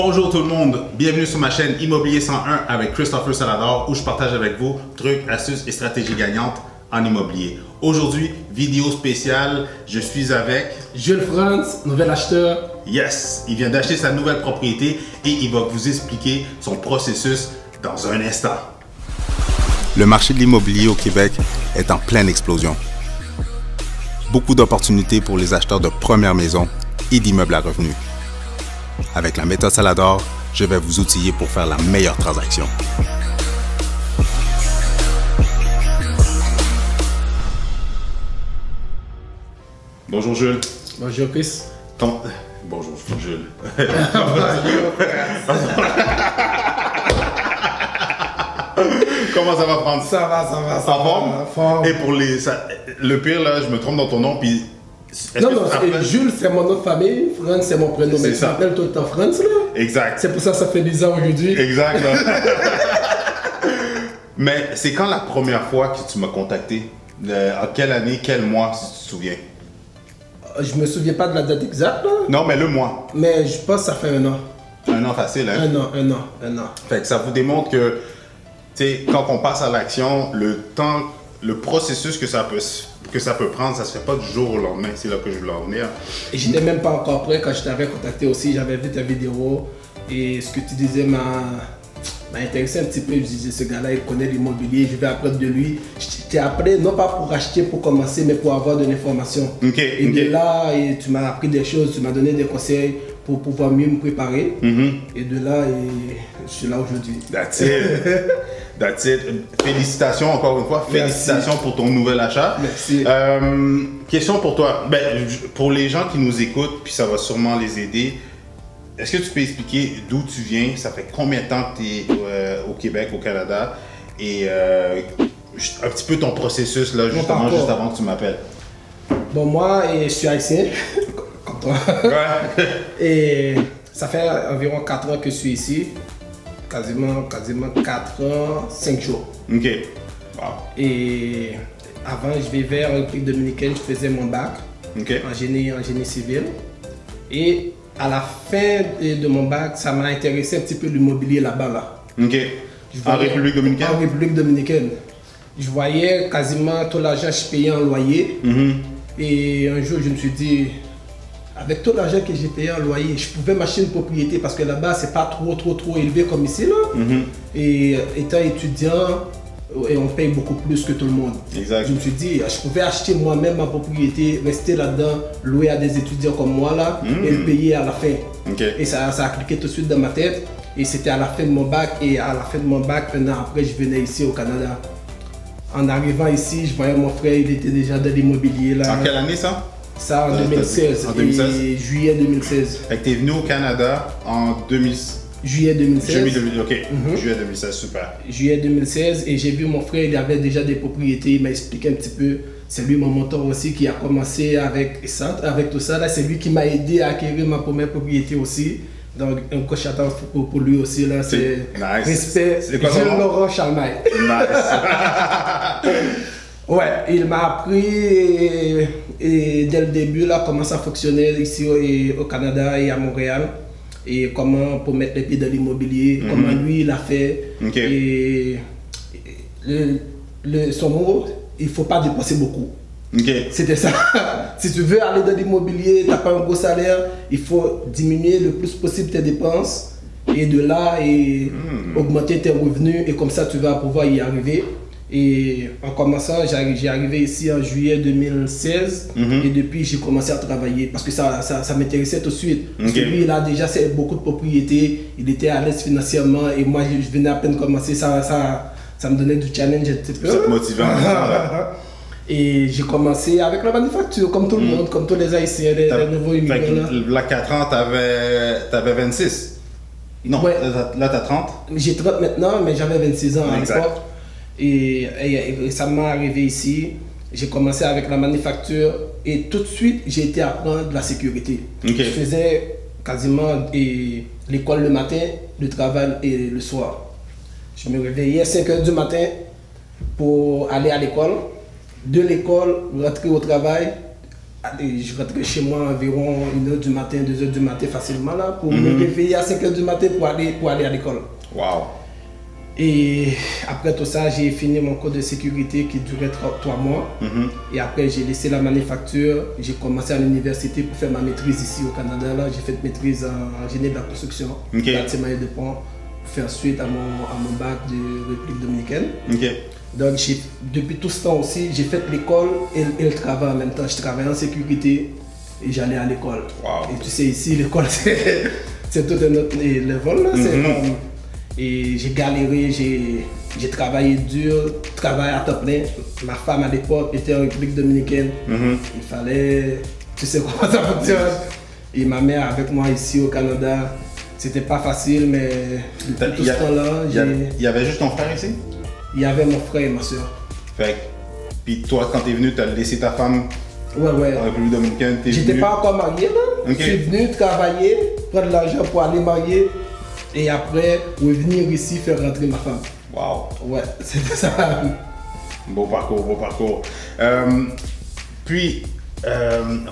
Bonjour tout le monde, bienvenue sur ma chaîne Immobilier 101 avec Christopher Salador où je partage avec vous trucs, astuces et stratégies gagnantes en immobilier. Aujourd'hui, vidéo spéciale, je suis avec Jules France, nouvel acheteur. Yes, il vient d'acheter sa nouvelle propriété et il va vous expliquer son processus dans un instant. Le marché de l'immobilier au Québec est en pleine explosion. Beaucoup d'opportunités pour les acheteurs de première maison et d'immeubles à revenus. Avec la méthode Salador, je vais vous outiller pour faire la meilleure transaction. Bonjour Jules. Bonjour Chris. Bonjour Jules. Comment ça va prendre? Ça va. En forme? Et pour le pire là, je me trompe dans ton nom puis. Non, Jules c'est mon nom de famille, France c'est mon prénom, mais tu m'appelles tout le temps France là. Exact. C'est pour ça que ça fait 10 ans aujourd'hui. Exact. Mais c'est quand la première fois que tu m'as contacté? En quelle année, quel mois, si tu te souviens? Je me souviens pas de la date exacte là. Non, mais le mois. Mais je pense que ça fait un an. Un an facile, hein? Un an. Fait que ça vous démontre que, tu sais, quand on passe à l'action, le processus que ça peut prendre, ça se fait pas du jour au lendemain. C'est là que je voulais en venir. Et j'étais même pas encore prêt quand je t'avais contacté aussi. J'avais vu ta vidéo et ce que tu disais m'a intéressé un petit peu. Je disais, ce gars-là, il connaît l'immobilier, je vais apprendre de lui. Je t'ai appelé non pas pour acheter, pour commencer, mais pour avoir de l'information. De là, tu m'as appris des choses, tu m'as donné des conseils pour pouvoir mieux me préparer. Et de là, je suis là aujourd'hui. That's it. That's it. Félicitations encore une fois. Félicitations pour ton nouvel achat. Merci. Question pour toi. Pour les gens qui nous écoutent, puis ça va sûrement les aider. Est-ce que tu peux expliquer d'où tu viens? Ça fait combien de temps que tu es au Québec, au Canada? Et un petit peu ton processus, là, justement, juste avant que tu m'appelles. Bon, moi, je suis haïtien, comme toi. Ouais. Et ça fait environ 4 ans que je suis ici. Quasiment 4 ans, 5 jours. OK. Wow. Et avant, je vivais en République dominicaine, je faisais mon bac en génie civil. Et à la fin de mon bac, ça m'a intéressé un petit peu l'immobilier là-bas. Là. OK. En République dominicaine? En République dominicaine. Je voyais quasiment tout l'argent que je payais en loyer. Et un jour, je me suis dit, avec tout l'argent que j'ai payé en loyer, je pouvais m'acheter une propriété parce que là-bas, c'est pas trop élevé comme ici. Là. Et étant étudiant, et on paye beaucoup plus que tout le monde. Exact. Je me suis dit, je pouvais acheter moi-même ma propriété, rester là-dedans, louer à des étudiants comme moi là, et le payer à la fin. Et ça a cliqué tout de suite dans ma tête. Et c'était à la fin de mon bac. Et à la fin de mon bac, un an après, je venais ici au Canada. En arrivant ici, je voyais mon frère, il était déjà dans l'immobilier là. En quelle année ça? Ça en 2016. En 2016? Et juillet 2016. Fait que t'es venu au Canada en 2016. Juillet 2016. Juillet 2016, super. Juillet 2016 et j'ai vu mon frère, il avait déjà des propriétés, il m'a expliqué un petit peu. C'est lui mon mentor aussi qui a commencé avec tout ça. Là, c'est lui qui m'a aidé à acquérir ma première propriété aussi. Donc un gros shout-out pour lui aussi là. C'est nice. Respect. C'est quoi son nom? Laurent Chalmaille. Nice. Ouais, il m'a appris et dès le début là comment ça fonctionnait ici au Canada et à Montréal. Et comment pour mettre les pieds dans l'immobilier, comment lui il a fait. Et son mot, il ne faut pas dépenser beaucoup. C'était ça. Si tu veux aller dans l'immobilier, tu n'as pas un gros salaire, il faut diminuer le plus possible tes dépenses et de là augmenter tes revenus et comme ça tu vas pouvoir y arriver. Et en commençant, j'ai arrivé ici en juillet 2016 et depuis j'ai commencé à travailler parce que ça m'intéressait tout de suite. Parce que lui il a déjà beaucoup de propriétés, il était à l'aise financièrement et moi je venais à peine commencer, ça me donnait du challenge un petit peu. Ça te motivait. Et j'ai commencé avec la manufacture comme tout le monde, comme tous les Haïtiens, les nouveaux immigrants. Là, 4 ans, t'avais 26. Non, ouais. Là t'as 30. J'ai 30 maintenant, mais j'avais 26 ans à l'époque. Et ça m'est arrivé ici, j'ai commencé avec la manufacture et tout de suite j'ai été apprendre la sécurité. Je faisais quasiment l'école le matin, le travail et le soir. Je me réveillais à 5 h du matin pour aller à l'école, de l'école, rentrer au travail, je rentrais chez moi environ 1h du matin, 2h du matin facilement là, pour me réveiller à 5h du matin pour aller à l'école. Wow. Et après tout ça, j'ai fini mon cours de sécurité qui durait 3 mois. Et après, j'ai laissé la manufacture. J'ai commencé à l'université pour faire ma maîtrise ici au Canada. Là, j'ai fait maîtrise en génie de la construction, bâtiment et de pont, pour faire suite à mon bac de République dominicaine. Donc, depuis tout ce temps aussi, j'ai fait l'école et le travail en même temps. Je travaillais en sécurité et j'allais à l'école. Wow. Et tu sais, ici, l'école, c'est tout un autre level. Là. Et j'ai galéré, j'ai travaillé dur, travaillé à temps plein. Ma femme à l'époque était en République dominicaine. Il fallait, tu sais comment ça fonctionne. Et ma mère avec moi ici au Canada, c'était pas facile, mais depuis tout ce temps-là, il y avait juste ton frère ici? Il y avait mon frère et ma soeur. Fait puis toi, quand t'es venu, t'as laissé ta femme en République dominicaine? J'étais pas encore marié là. Je suis venu travailler, prendre l'argent pour aller marier. Et après, revenir ici faire rentrer ma femme. Wow. Ouais, c'était ça. Beau parcours, beau parcours.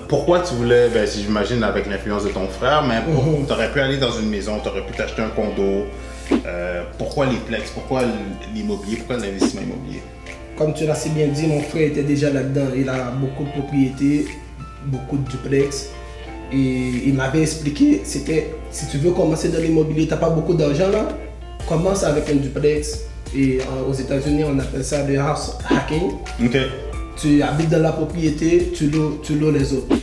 Pourquoi tu voulais, si j'imagine avec l'influence de ton frère, mais tu aurais pu aller dans une maison, tu aurais pu t'acheter un condo. Pourquoi les plex? Pourquoi l'immobilier? Pourquoi l'investissement immobilier? Comme tu l'as si bien dit, mon frère était déjà là-dedans. Il a beaucoup de propriétés, beaucoup de duplex. Et il m'avait expliqué, c'était, si tu veux commencer dans l'immobilier, tu n'as pas beaucoup d'argent là, commence avec un duplex. Et aux États-Unis, on appelle ça le house hacking. Tu habites dans la propriété, tu loues les autres.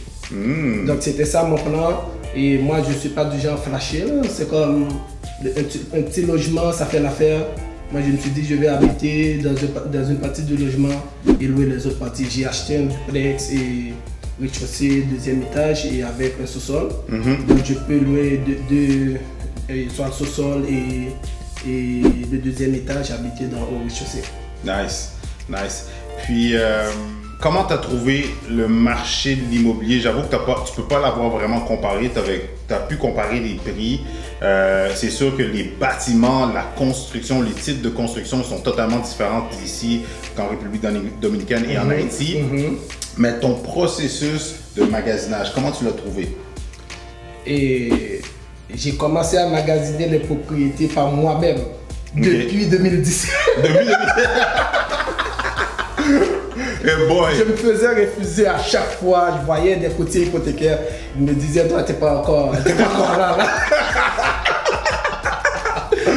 Donc c'était ça mon plan. Et moi, je ne suis pas du genre flashé. C'est comme un petit logement, ça fait l'affaire. Moi, je me suis dit, je vais habiter dans une partie du logement et louer les autres parties. J'ai acheté un duplex et rez-de-chaussée, 2e étage et avec un sous-sol. Donc je peux louer soit le sous-sol et le 2e étage, habiter au rez-de-chaussée. Nice, nice. Puis comment tu as trouvé le marché de l'immobilier? J'avoue que tu ne peux pas l'avoir vraiment comparé. Tu as pu comparer les prix. C'est sûr que les bâtiments, la construction, les types de construction sont totalement différents ici qu'en République dominicaine et en Haïti. Mais ton processus de magasinage, comment tu l'as trouvé? Et j'ai commencé à magasiner les propriétés par moi-même depuis 2017. Je me faisais refuser à chaque fois. Je voyais des courtiers hypothécaires. Ils me disaient, toi, t'es pas encore là.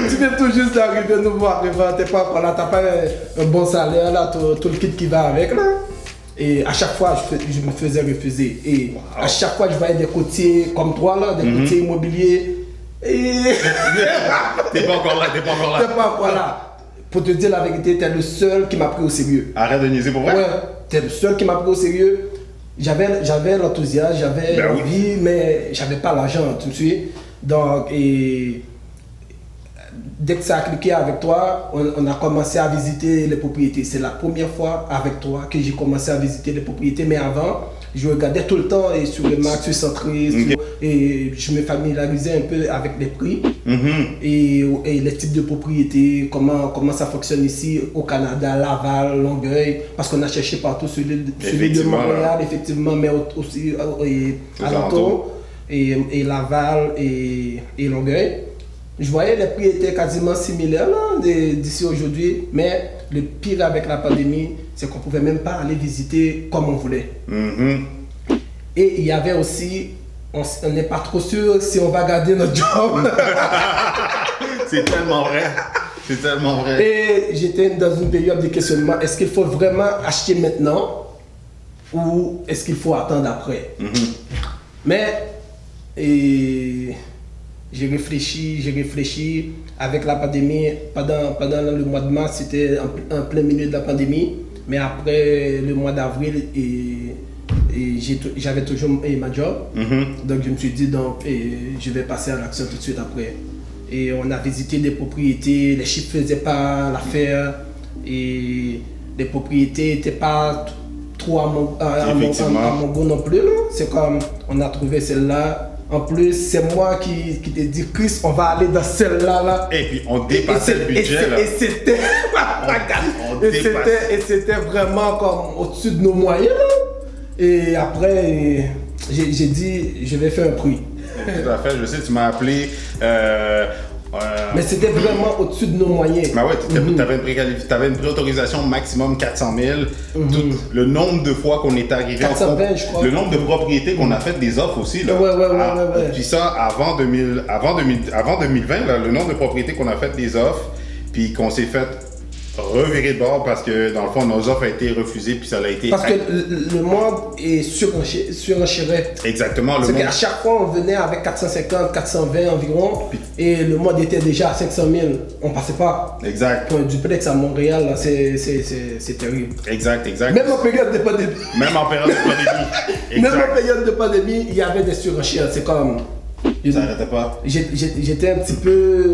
Tu viens tout juste d'arriver, nouveau arrivant, t'es pas encore là, t'as pas un bon salaire, là, tout le kit qui va avec, là. Et à chaque fois, je me faisais refuser. Et à chaque fois, je voyais des courtiers comme toi, là, des courtiers immobiliers. Et... T'es pas encore là. T'es pas encore là. Pour te dire la vérité, t'es le seul qui m'a pris au sérieux. Arrête de niaiser pour vrai? Ouais, t'es le seul qui m'a pris au sérieux. J'avais l'enthousiasme, j'avais l'envie, mais j'avais pas l'argent, tu me suis. Donc, dès que ça a cliqué avec toi, on a commencé à visiter les propriétés. C'est la première fois avec toi que j'ai commencé à visiter les propriétés. Mais avant, je regardais tout le temps et sur le marché centré et je me familiarisais un peu avec les prix et les types de propriétés, comment ça fonctionne ici au Canada, Laval, Longueuil, parce qu'on a cherché partout celui de Montréal, effectivement, mais aussi alentour, et Laval et Longueuil. Je voyais les prix étaient quasiment similaires d'ici aujourd'hui, mais le pire avec la pandémie, c'est qu'on ne pouvait même pas aller visiter comme on voulait. Et il y avait aussi, on n'est pas trop sûr si on va garder notre job. C'est tellement vrai. C'est tellement vrai. Et j'étais dans une période de questionnement, est-ce qu'il faut vraiment acheter maintenant ou est-ce qu'il faut attendre après? Mais... j'ai réfléchi avec la pandémie. Pendant le mois de mars, c'était en plein milieu de la pandémie. Mais après le mois d'avril, j'avais toujours ma job. Donc je me suis dit, je vais passer à l'action tout de suite après. Et on a visité des propriétés, les chiffres ne faisaient pas l'affaire. Et les propriétés n'étaient pas trop à mon goût non plus. C'est comme, on a trouvé celle-là. En plus, c'est moi qui t'ai dit, Chris, on va aller dans celle-là. Là. Et puis, on dépassait le budget. Là. Et c'était vraiment comme au-dessus de nos moyens. Là. Et après, j'ai dit, je vais faire un prix. Tout à fait, je sais, tu m'as appelé. Mais c'était vraiment au-dessus de nos moyens. Ben ouais, tu avais une préautorisation maximum 400 000. Le nombre de fois qu'on est arrivé 420, je crois. Le nombre de propriétés qu'on a fait des offres aussi. Là. Ouais. Puis ça, avant 2020, là, le nombre de propriétés qu'on a fait des offres, puis qu'on s'est fait revirer de bord parce que dans le fond, nos offres ont été refusées, puis ça a été. Parce que le monde est surenchérait. Exactement. C'est qu'à chaque fois, on venait avec 450, 420 environ, et le monde était déjà à 500 000. On passait pas. Exact. Pour un duplex à Montréal, là, c'est terrible. Exact. Même en période de pandémie. Même en période de pandémie, il y avait des surenchères. C'est comme. Ça n'arrêtait pas. J'étais un petit peu.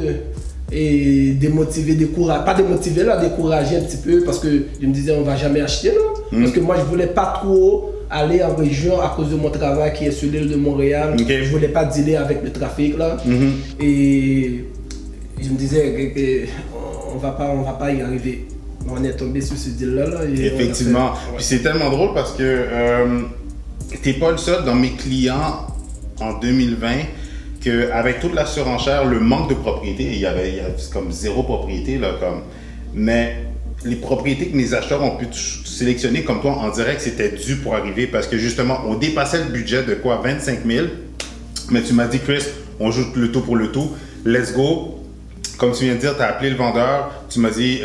Et démotivé, découragé, pas démotivé là, découragé un petit peu parce que je me disais on va jamais acheter là. Parce que moi je voulais pas trop aller en région à cause de mon travail qui est sur l'île de Montréal. Je voulais pas dealer avec le trafic là. Et je me disais on va pas y arriver. On est tombé sur ce deal là. Effectivement. Puis c'est tellement drôle parce que t'es pas le seul dans mes clients en 2020. Avec toute la surenchère, le manque de propriété, il y avait comme zéro propriété, là, mais les propriétés que mes acheteurs ont pu sélectionner comme toi en direct, c'était dû pour arriver parce que justement, on dépassait le budget de quoi, 25 000. Mais tu m'as dit, Chris, on joue le tout pour le tout, let's go. Comme tu viens de dire, tu as appelé le vendeur, tu m'as dit,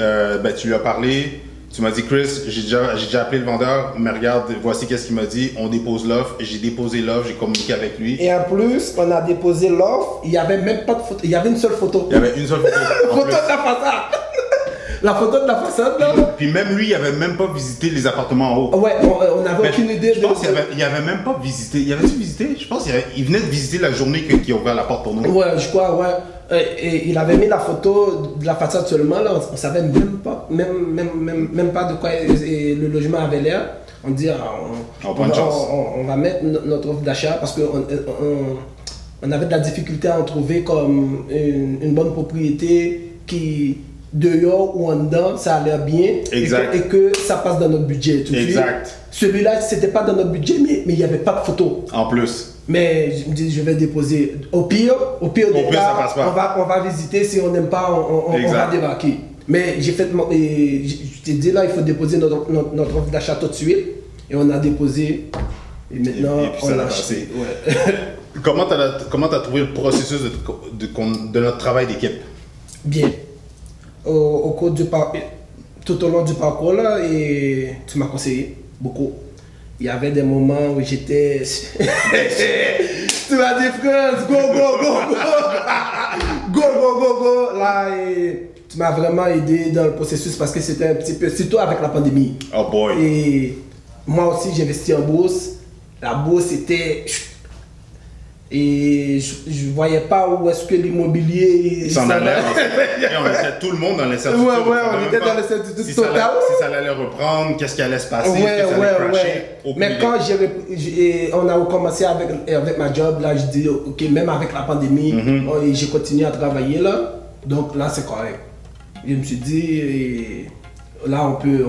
tu lui as parlé. Tu m'as dit, Chris, j'ai déjà appelé le vendeur, mais regarde, voici qu'est-ce qu'il m'a dit. On dépose l'offre. J'ai déposé l'offre, j'ai communiqué avec lui. Et en plus, on a déposé l'offre, il n'y avait même pas de photo. Il y avait une seule photo. Il y avait une seule photo. Photo de la façade. La photo de la façade, là. Puis même lui, il n'avait même pas visité les appartements en haut. Ouais, on n'avait aucune idée. Je pense qu'il avait même pas visité. Il avait-tu visité? Je pense qu'il venait de visiter la journée qu'il a ouvert la porte pour nous. Ouais, je crois, ouais. Et il avait mis la photo de la façade seulement, là, on ne savait même pas de quoi le logement avait l'air. On dit, on va mettre notre offre d'achat parce qu'on avait de la difficulté à en trouver comme une bonne propriété qui, dehors ou en dedans, ça a l'air bien et que ça passe dans notre budget. Exact. Celui-là, c'était pas dans notre budget, mais il n'y avait pas de photo. En plus. Mais je me dis, je vais déposer. Au pire des cas, ça passe pas. On va visiter. Si on n'aime pas, on va débarquer. Mais j'ai fait, je t'ai dit là, il faut déposer notre offre d'achat tout de suite. Et on a déposé. Et maintenant, et puis ça on l'a l'a acheté. Ouais. Comment tu as trouvé le processus de notre travail d'équipe? Bien. Au cours du parcours, tout au long du parcours là, et tu m'as conseillé beaucoup. Il y avait des moments où j'étais. Tu m'as dit, France, go. Go. Là, et tu m'as vraiment aidé dans le processus parce que c'était un petit peu. Surtout avec la pandémie. Oh boy. Et moi aussi, j'ai investi en bourse. La bourse était. Et je ne voyais pas où est-ce que l'immobilier s'en allait. On était tout le monde dans l'incertitude. Ouais, on était dans l'incertitude totale. Si ça allait reprendre, qu'est-ce qui allait se passer, ouais. Mais quand on a recommencé avec ma job, là, je dis, ok, même avec la pandémie, j'ai continué à travailler là. Donc là, c'est correct. Je me suis dit, là, on peut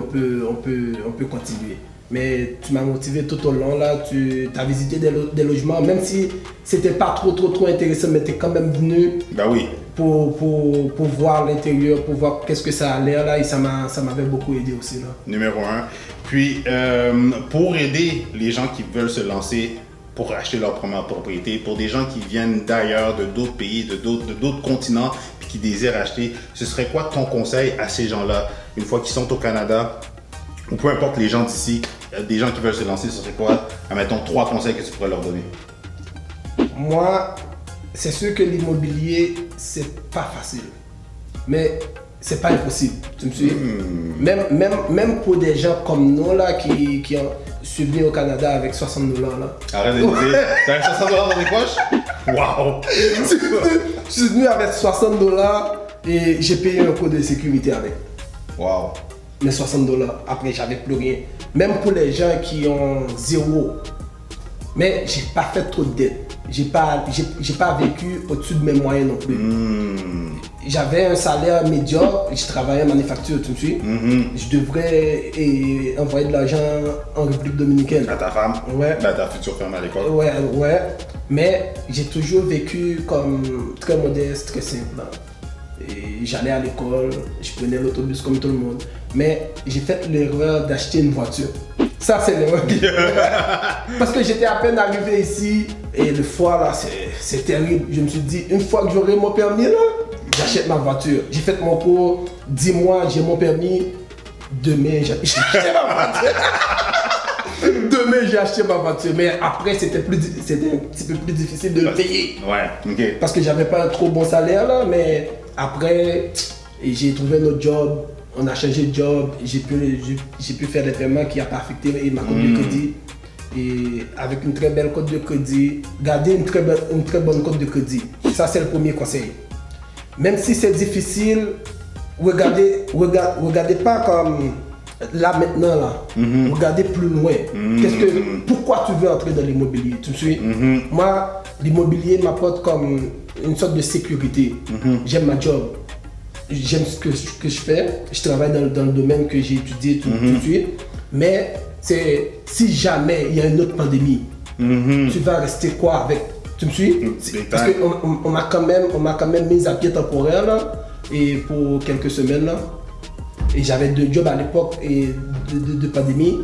continuer. Mais tu m'as motivé tout au long là, tu as visité des logements, même si c'était pas trop intéressant, mais tu es quand même venu pour voir l'intérieur, pour voir qu'est-ce que ça a l'air là, et ça m'avait beaucoup aidé aussi là. Numéro 1. Puis pour aider les gens qui veulent se lancer pour acheter leur première propriété, pour des gens qui viennent d'ailleurs, de d'autres pays, de d'autres continents, puis qui désirent acheter, ce serait quoi ton conseil à ces gens-là, une fois qu'ils sont au Canada, ou peu importe les gens d'ici, des gens qui veulent se lancer, ce serait quoi, admettons, 3 conseils que tu pourrais leur donner? Moi, c'est sûr que l'immobilier, c'est pas facile. Mais c'est pas impossible. Tu me suis? Même pour des gens comme nous là, qui sont venus au Canada avec 60 $ là. Arrête de me dire, t'as 60 $ dans les poches? Waouh! Je suis venu avec 60 $ et j'ai payé un coût de sécurité avec. Waouh! Mais 60 $. Après, j'avais plus rien. Même pour les gens qui ont 0. Mais j'ai pas fait trop de dettes. j'ai pas vécu au-dessus de mes moyens non plus. J'avais un salaire médiocre, je travaillais en manufacture tout de suite. Je devrais envoyer de l'argent en République dominicaine. À ta femme? Ouais. À ta future femme à l'école? Ouais. Mais j'ai toujours vécu comme très modeste, très simple. Et j'allais à l'école, je prenais l'autobus comme tout le monde. Mais j'ai fait l'erreur d'acheter une voiture. Ça, c'est l'erreur. Parce que j'étais à peine arrivé ici et le foie là, c'est terrible. Je me suis dit, une fois que j'aurai mon permis là, j'achète ma voiture. J'ai fait mon cours, 10 mois, j'ai mon permis. Demain, j'ai acheté ma voiture. Demain, j'ai acheté ma voiture. Mais après, c'était un petit peu plus difficile de le payer. Ouais, ok. Parce que j'avais pas un trop bon salaire là, mais après, j'ai trouvé un autre job. On a changé de job, j'ai pu faire des paiements qui n'ont pas affecté ma cote de crédit. Et avec une très belle cote de crédit, garder une très bonne cote de crédit. Ça, c'est le premier conseil. Même si c'est difficile, regardez pas comme là maintenant, là. Regardez plus loin. Pourquoi tu veux entrer dans l'immobilier? Tu me suis? Moi, l'immobilier m'apporte comme une sorte de sécurité. J'aime ma job. J'aime ce que je fais, je travaille dans le domaine que j'ai étudié tout de suite, mais si jamais il y a une autre pandémie, tu vas rester quoi avec? Tu me suis? Parce qu'on m'a quand même mis à pied temporaire là, et pour quelques semaines là, et j'avais 2 jobs à l'époque de pandémie.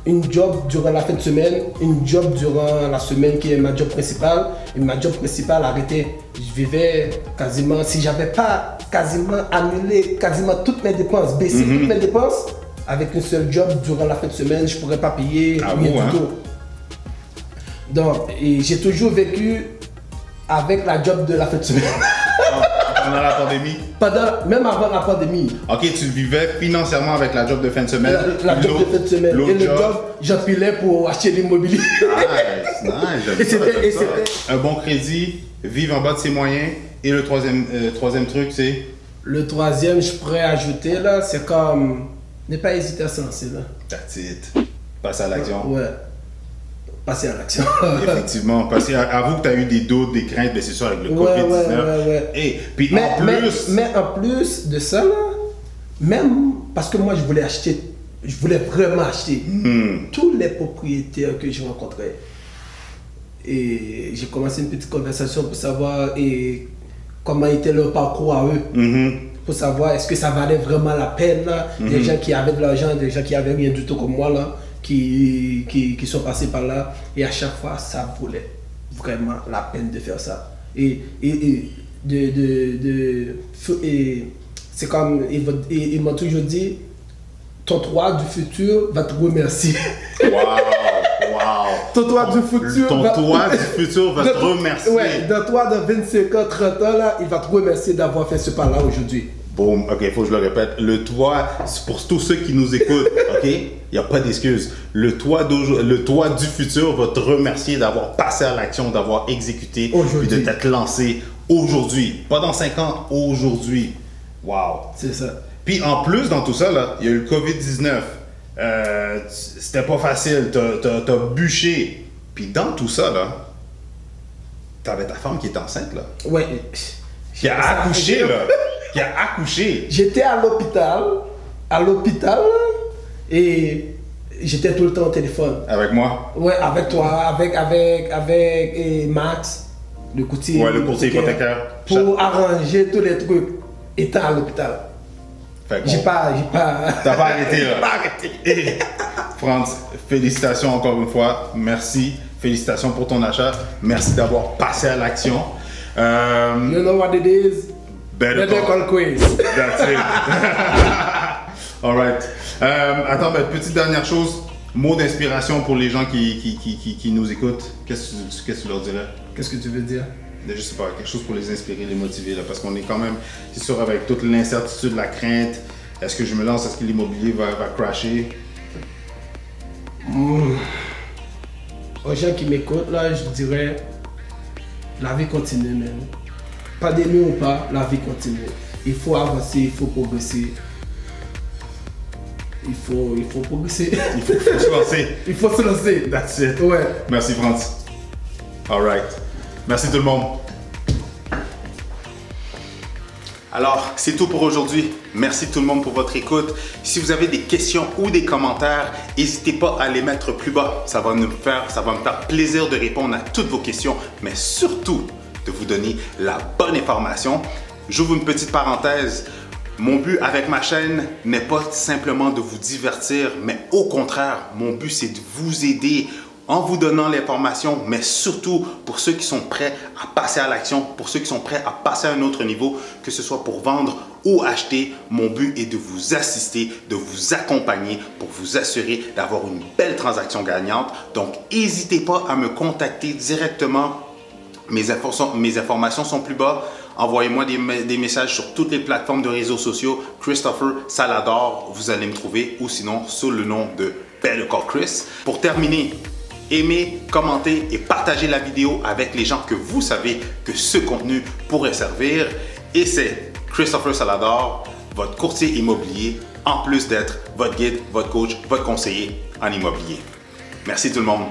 Une job durant la fin de semaine, une job durant la semaine qui est ma job principale. Et ma job principale arrêtée. Je vivais quasiment, si j'avais pas quasiment annulé quasiment toutes mes dépenses, baissé toutes mes dépenses, avec une seule job durant la fin de semaine, je pourrais pas payer rien du tout. Donc, j'ai toujours vécu avec la job de la fin de semaine. Pendant la pandémie? Même avant la pandémie. Ok, tu vivais financièrement avec la job de fin de semaine. La job de fin de semaine. Et le job, j'empilais pour acheter l'immobilier. Nice. Un bon crédit, vivre en bas de ses moyens. Et le troisième truc, c'est? Le troisième, je pourrais ajouter là, c'est comme ne pas hésiter à se lancer là. That's it. Passer à l'action. Ouais. Passer à l'action. Effectivement. Parce qu'avoue que tu as eu des doutes, des craintes, mais c'est sûr avec le COVID-19. Ouais. Puis mais en plus de ça, là, même parce que moi je voulais vraiment acheter tous les propriétaires que je rencontrais. Et j'ai commencé une petite conversation pour savoir comment était leur parcours à eux. Pour savoir est-ce que ça valait vraiment la peine. Là. Des gens qui avaient de l'argent, des gens qui avaient rien du tout comme moi. Là. Qui sont passés par là, et à chaque fois ça vaulait vraiment la peine de faire ça. Et c'est comme ils m'ont toujours dit, ton toi du futur va te remercier. Wow. Ton toi du futur va te remercier. Ouais, dans toi de 25 ans, 30 ans là, il va te remercier d'avoir fait ce pas là aujourd'hui. Boum, ok, il faut que je le répète. Le toit, c'est pour tous ceux qui nous écoutent, ok? Il n'y a pas d'excuse. Le toit du futur va te remercier d'avoir passé à l'action, d'avoir exécuté, puis de t'être lancé aujourd'hui. Pas dans 5 ans, aujourd'hui. Wow. C'est ça. Puis en plus, dans tout ça, là, il y a eu le COVID-19. C'était pas facile, t'as bûché. Puis dans tout ça, là, t'avais ta femme qui est enceinte, là. Ouais. Qui a accouché, là. Qui a accouché. J'étais à l'hôpital, et j'étais tout le temps au téléphone. Avec moi? Ouais, avec toi, avec Max, le courtier. Ouais, le courtier hypothécaire. Pour arranger tous les trucs, étant à l'hôpital. J'ai pas... T'as pas arrêté, là? J'ai pas arrêté. Et, Franz, félicitations encore une fois. Merci. Félicitations pour ton achat. Merci d'avoir passé à l'action. You know what it is? Better call quiz. That's it. All right. Attends, petite dernière chose. Mot d'inspiration pour les gens qui nous écoutent. Qu'est-ce que tu leur dirais? Qu'est-ce que tu veux dire? Je sais pas, quelque chose pour les inspirer, les motiver, là, parce qu'on est quand même, c'est sûr, avec toute l'incertitude, la crainte. Est-ce que je me lance? Est-ce que l'immobilier va crasher? Aux gens qui m'écoutent, là, je dirais, la vie continue, même. Pandémie ou pas, la vie continue. Il faut avancer, il faut progresser. Il faut progresser. Il faut se lancer. Il faut se lancer. That's it. Ouais. Merci, Franz. All right. Merci tout le monde. Alors, c'est tout pour aujourd'hui. Merci tout le monde pour votre écoute. Si vous avez des questions ou des commentaires, n'hésitez pas à les mettre plus bas. Ça va me faire plaisir de répondre à toutes vos questions, mais surtout de vous donner la bonne information. J'ouvre une petite parenthèse. Mon but avec ma chaîne n'est pas simplement de vous divertir, mais au contraire, mon but c'est de vous aider en vous donnant l'information, mais surtout pour ceux qui sont prêts à passer à l'action, pour ceux qui sont prêts à passer à un autre niveau, que ce soit pour vendre ou acheter. Mon but est de vous assister, de vous accompagner pour vous assurer d'avoir une belle transaction gagnante. Donc, n'hésitez pas à me contacter directement. Mes informations sont plus bas. Envoyez-moi des messages sur toutes les plateformes de réseaux sociaux. Christopher Salador, vous allez me trouver, ou sinon sous le nom de Better Call Chris. Pour terminer, aimez, commentez et partagez la vidéo avec les gens que vous savez que ce contenu pourrait servir. Et c'est Christopher Salador, votre courtier immobilier, en plus d'être votre guide, votre coach, votre conseiller en immobilier. Merci tout le monde.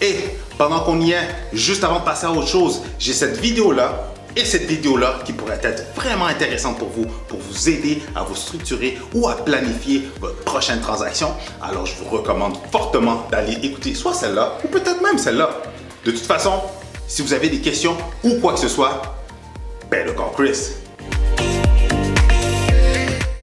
Et pendant qu'on y est, juste avant de passer à autre chose, j'ai cette vidéo-là et cette vidéo-là qui pourrait être vraiment intéressante pour vous aider à vous structurer ou à planifier votre prochaine transaction. Alors, je vous recommande fortement d'aller écouter soit celle-là ou peut-être même celle-là. De toute façon, si vous avez des questions ou quoi que ce soit, Better Call Chris.